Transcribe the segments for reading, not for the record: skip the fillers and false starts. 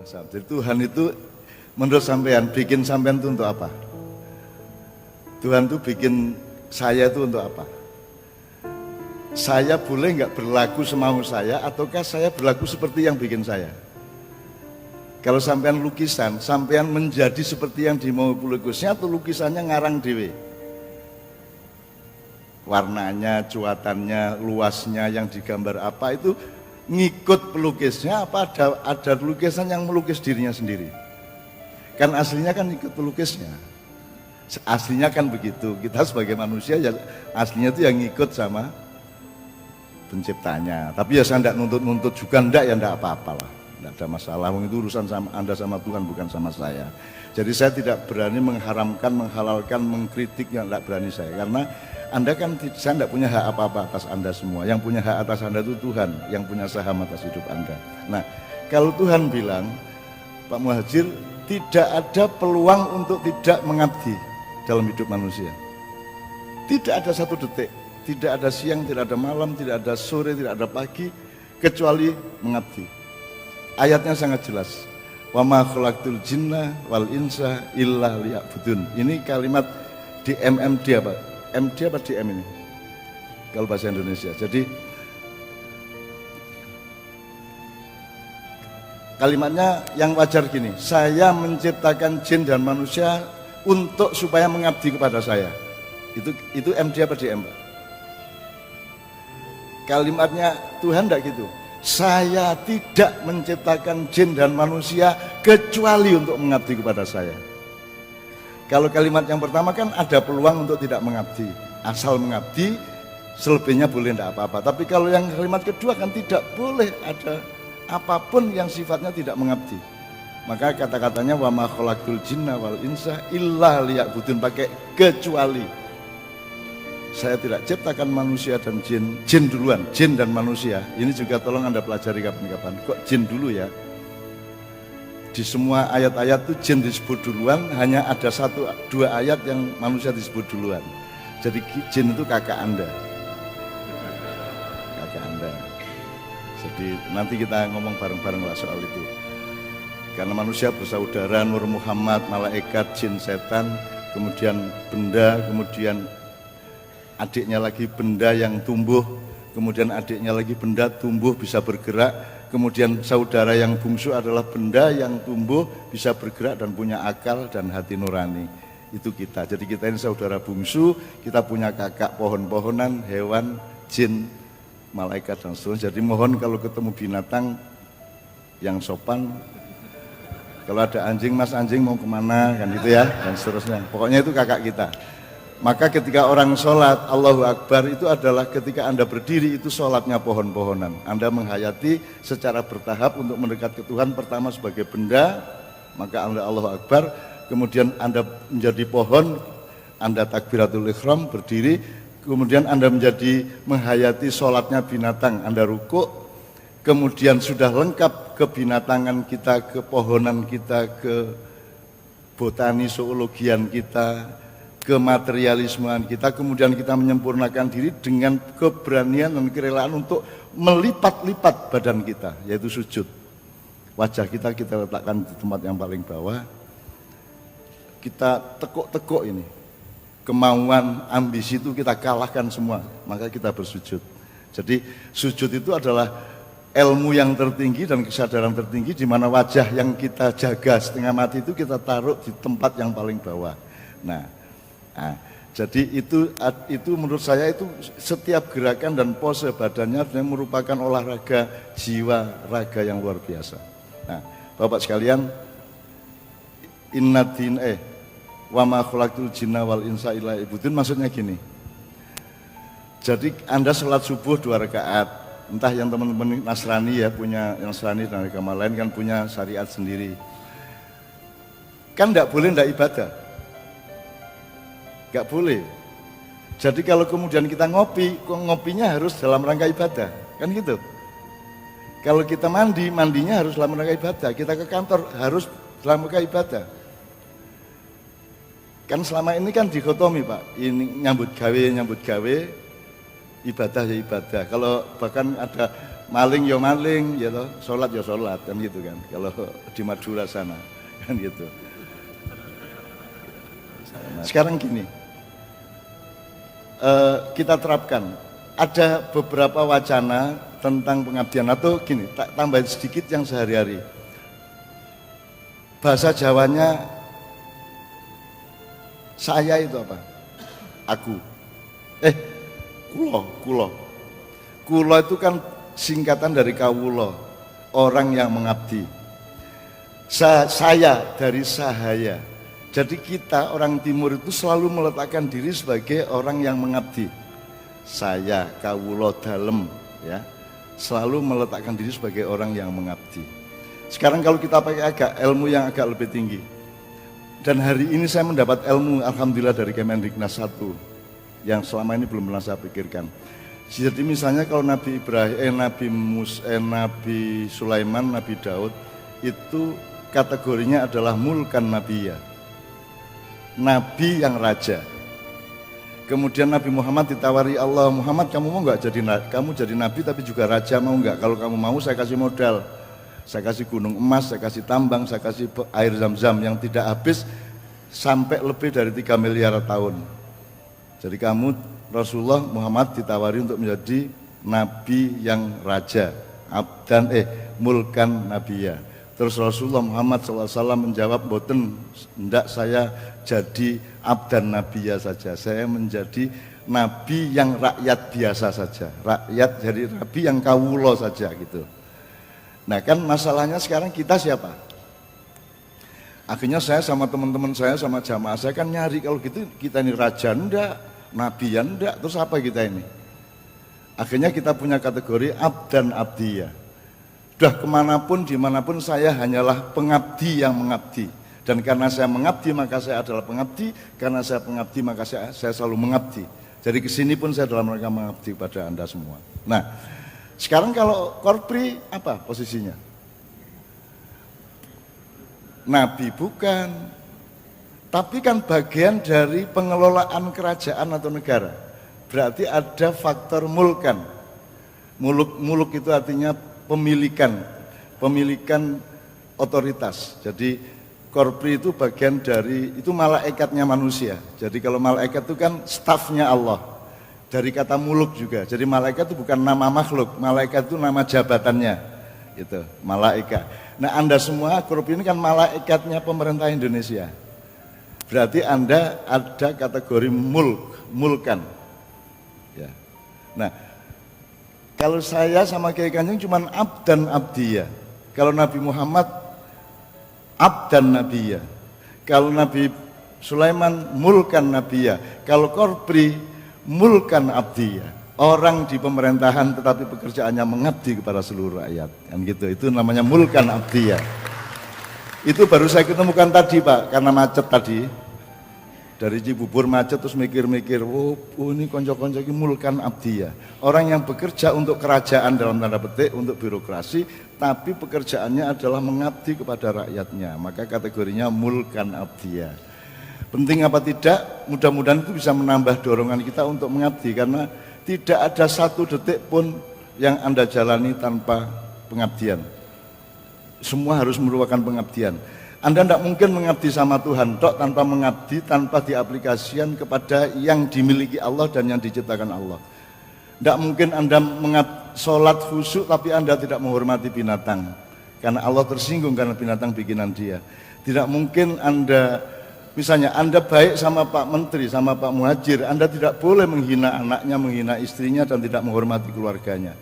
Jadi Tuhan itu menurut sampean, bikin sampean itu untuk apa? Tuhan itu bikin saya itu untuk apa? Saya boleh nggak berlaku semau saya, ataukah saya berlaku seperti yang bikin saya? Kalau sampean lukisan, sampean menjadi seperti yang dimau pelukisnya, atau lukisannya ngarang dewe? Warnanya, cuatannya, luasnya, yang digambar apa itu ngikut pelukisnya, apa ada lukisan yang melukis dirinya sendiri? Kan aslinya kan ikut pelukisnya. Aslinya kan begitu. Kita sebagai manusia ya aslinya itu yang ngikut sama penciptanya. Tapi ya saya tidak nuntut-nuntut juga, enggak ya enggak apa-apalah. Enggak ada masalah. Itu urusan sama Anda sama Tuhan, bukan sama saya. Jadi saya tidak berani mengharamkan, menghalalkan, mengkritik, yang enggak berani saya. Karena Anda kan, saya enggak punya hak apa-apa atas Anda semua. Yang punya hak atas Anda itu Tuhan, yang punya saham atas hidup Anda. Nah, kalau Tuhan bilang, Pak Muhadjir, tidak ada peluang untuk tidak mengabdi dalam hidup manusia. Tidak ada satu detik, tidak ada siang, tidak ada malam, tidak ada sore, tidak ada pagi, kecuali mengabdi. Ayatnya sangat jelas. Wa ma khalaqtul jinna wal insa illa liya'budun. Ini kalimat di MMD apa? MD apa DM ini? Kalau bahasa Indonesia. Jadi kalimatnya yang wajar gini, saya menciptakan jin dan manusia untuk supaya mengabdi kepada saya. Itu MD apa DM, Pak? Kalimatnya Tuhan enggak gitu. Saya tidak menciptakan jin dan manusia kecuali untuk mengabdi kepada saya. Kalau kalimat yang pertama kan ada peluang untuk tidak mengabdi, asal mengabdi, selebihnya boleh enggak apa-apa. Tapi kalau yang kalimat kedua kan tidak boleh ada apapun yang sifatnya tidak mengabdi. Maka kata-katanya wa ma khalaqtul jinna wal insa illa liya'budun, pakai kecuali. Saya tidak ciptakan manusia dan jin duluan, jin dan manusia. Ini juga tolong Anda pelajari kapan-kapan. Kok jin dulu ya? Di semua ayat-ayat itu jin disebut duluan, hanya ada 1-2 ayat yang manusia disebut duluan. Jadi jin itu kakak Anda. Kakak Anda. Jadi nanti kita ngomong bareng-bareng lah soal itu. Karena manusia bersaudara, Nur Muhammad, malaikat, jin, setan, kemudian benda, kemudian adiknya lagi benda yang tumbuh, kemudian adiknya lagi benda tumbuh bisa bergerak, kemudian saudara yang bungsu adalah benda yang tumbuh bisa bergerak dan punya akal dan hati nurani. Itu kita. Jadi kita ini saudara bungsu, kita punya kakak pohon-pohonan, hewan, jin, malaikat dan seterusnya. Jadi mohon kalau ketemu binatang yang sopan, kalau ada anjing, mas anjing mau kemana kan gitu ya, dan seterusnya. Pokoknya itu kakak kita. Maka ketika orang sholat, Allahu Akbar itu adalah ketika Anda berdiri, itu sholatnya pohon-pohonan. Anda menghayati secara bertahap untuk mendekat ke Tuhan, pertama sebagai benda, maka Anda Allahu Akbar, kemudian Anda menjadi pohon, Anda takbiratul ihram, berdiri, kemudian Anda menjadi menghayati sholatnya binatang, Anda rukuk, kemudian sudah lengkap kebinatangan kita, kepohonan kita, ke botani zoologian kita, kematerialismean kita, kemudian kita menyempurnakan diri dengan keberanian dan kerelaan untuk melipat-lipat badan kita, yaitu sujud. Wajah kita letakkan di tempat yang paling bawah, kita tekuk-tekuk ini, kemauan, ambisi itu kita kalahkan semua, maka kita bersujud. Jadi sujud itu adalah ilmu yang tertinggi dan kesadaran tertinggi, di mana wajah yang kita jaga setengah mati itu kita taruh di tempat yang paling bawah. Nah, jadi itu menurut saya itu setiap gerakan dan pose badannya merupakan olahraga jiwa raga yang luar biasa. Nah, Bapak sekalian, wa ma khalaqtul jinna wal insa illa liya'budun, maksudnya gini. Jadi Anda sholat subuh 2 rakaat, entah yang teman-teman Nasrani ya, punya yang Nasrani dan agama lain kan punya syariat sendiri. Kan enggak boleh enggak ibadah. Enggak boleh. Jadi kalau kemudian kita ngopi, ngopinya harus dalam rangka ibadah, kan gitu. Kalau kita mandi, mandinya harus dalam rangka ibadah. Kita ke kantor harus dalam rangka ibadah. Kan selama ini kan dikotomi Pak, ini nyambut gawe, ibadah ya ibadah. Kalau bahkan ada maling ya maling, ya toh, sholat ya sholat kan gitu kan. Kalau di Madura sana kan gitu. Sekarang gini, kita terapkan. Ada beberapa wacana tentang pengabdian atau gini, tambah sedikit yang sehari-hari. Bahasa Jawanya saya itu apa? Aku. Kulo. Kulo itu kan singkatan dari kawulo, orang yang mengabdi. Saya dari sahaya. Jadi kita orang timur itu selalu meletakkan diri sebagai orang yang mengabdi. Saya kawulo dalem ya. Selalu meletakkan diri sebagai orang yang mengabdi. Sekarang kalau kita pakai ilmu yang agak lebih tinggi. Dan hari ini saya mendapat ilmu alhamdulillah dari Kemendiknas 1 yang selama ini belum pernah saya pikirkan. Jadi misalnya kalau Nabi Ibrahim, Nabi Sulaiman, Nabi Daud itu kategorinya adalah mulkan nabiyya. Nabi yang raja. Kemudian Nabi Muhammad ditawari Allah, Muhammad kamu mau nggak jadi nabi tapi juga raja, mau nggak? Kalau kamu mau saya kasih modal, saya kasih gunung emas, saya kasih tambang, saya kasih air zam-zam yang tidak habis sampai lebih dari 3 miliar tahun. Jadi kamu Rasulullah Muhammad ditawari untuk menjadi nabi yang raja, abdan mulkan nabiyya. Terus Rasulullah Muhammad SAW menjawab, boten, hendak saya jadi abdan nabiyya saja. Saya menjadi nabi yang rakyat biasa saja. Rakyat jadi nabi yang kawulo saja gitu. Nah kan masalahnya sekarang kita siapa? Akhirnya saya sama teman-teman saya, sama jamaah saya kan nyari kalau gitu kita ini raja enggak, nabi enggak, terus apa kita ini? Akhirnya kita punya kategori abdan abdiyah. Sudah kemanapun, dimanapun saya hanyalah pengabdi yang mengabdi. Dan karena saya mengabdi maka saya adalah pengabdi. Karena saya pengabdi maka saya selalu mengabdi. Jadi kesini pun saya dalam rangka mengabdi pada Anda semua. Nah, sekarang kalau korpri apa posisinya? Nabi bukan. Tapi kan bagian dari pengelolaan kerajaan atau negara. Berarti ada faktor mulkan. Muluk itu artinya pemilikan otoritas. Jadi korpri itu bagian dari, itu malaikatnya manusia. Jadi kalau malaikat itu kan stafnya Allah. Dari kata muluk juga. Jadi malaikat itu bukan nama makhluk, malaikat itu nama jabatannya. Itu malaikat. Nah Anda semua korpri ini kan malaikatnya pemerintah Indonesia. Berarti Anda ada kategori mulkan. Ya. Nah, kalau saya sama Kiai Kanjeng cuma abdan abdiyah. Kalau Nabi Muhammad abdan nabiyya. Kalau Nabi Sulaiman mulkan nabiyya. Kalau korpri mulkan abdiyah. Orang di pemerintahan tetapi pekerjaannya mengabdi kepada seluruh rakyat. Kan gitu. Itu namanya mulkan abdiyah. Itu baru saya ketemukan tadi Pak, karena macet tadi. Dari Cibubur macet terus mikir-mikir, oh ini konco-konco ini mulkan abdiyah. Orang yang bekerja untuk kerajaan dalam tanda petik, untuk birokrasi, tapi pekerjaannya adalah mengabdi kepada rakyatnya. Maka kategorinya mulkan abdiyah. Penting apa tidak, mudah-mudahan itu bisa menambah dorongan kita untuk mengabdi. Karena tidak ada satu detik pun yang Anda jalani tanpa pengabdian. Semua harus merupakan pengabdian. Anda tidak mungkin mengabdi sama Tuhan tok tanpa mengabdi, tanpa diaplikasikan kepada yang dimiliki Allah dan yang diciptakan Allah. Tidak mungkin Anda sholat khusyuk tapi Anda tidak menghormati binatang, karena Allah tersinggung karena binatang bikinan Dia. Tidak mungkin Anda, misalnya Anda baik sama Pak Menteri, sama Pak Muhajir, Anda tidak boleh menghina anaknya, menghina istrinya dan tidak menghormati keluarganya.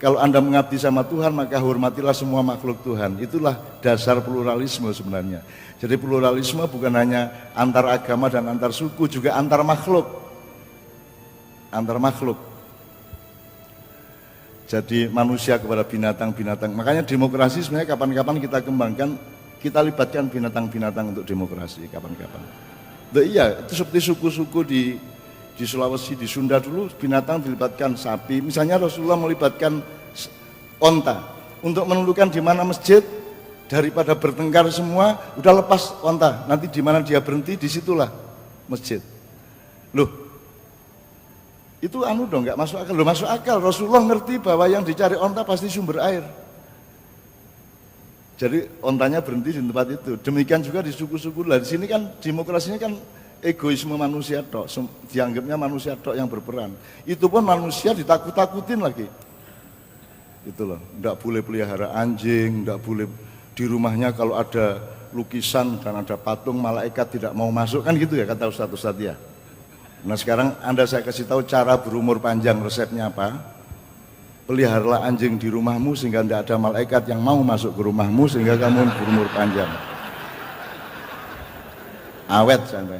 Kalau Anda mengabdi sama Tuhan, maka hormatilah semua makhluk Tuhan. Itulah dasar pluralisme sebenarnya. Jadi pluralisme bukan hanya antar agama dan antar suku, juga antar makhluk. Antar makhluk. Jadi manusia kepada binatang-binatang. Makanya demokrasi sebenarnya kapan-kapan kita kembangkan, kita libatkan binatang-binatang untuk demokrasi kapan-kapan. Nah, iya, itu seperti suku-suku di Sulawesi, di Sunda dulu binatang dilibatkan sapi. Misalnya Rasulullah melibatkan onta untuk menentukan di mana masjid, daripada bertengkar semua, udah lepas onta. Nanti di mana dia berhenti, disitulah masjid. Loh, Itu anu dong, nggak masuk akal. Loh, masuk akal. Rasulullah ngerti bahwa yang dicari onta pasti sumber air. Jadi ontanya berhenti di tempat itu. Demikian juga di suku-suku lah. Di sini kan demokrasinya kan egoisme manusia tok. Dianggapnya manusia tok yang berperan. Itu pun manusia ditakut-takutin lagi. Itu loh. Nggak boleh pelihara anjing, nggak boleh di rumahnya kalau ada lukisan dan ada patung malaikat tidak mau masuk, kan gitu ya kata Ustadz ya. Nah sekarang saya kasih tahu cara berumur panjang, resepnya apa? Peliharalah anjing di rumahmu sehingga tidak ada malaikat yang mau masuk ke rumahmu sehingga kamu berumur panjang. Awet sampai.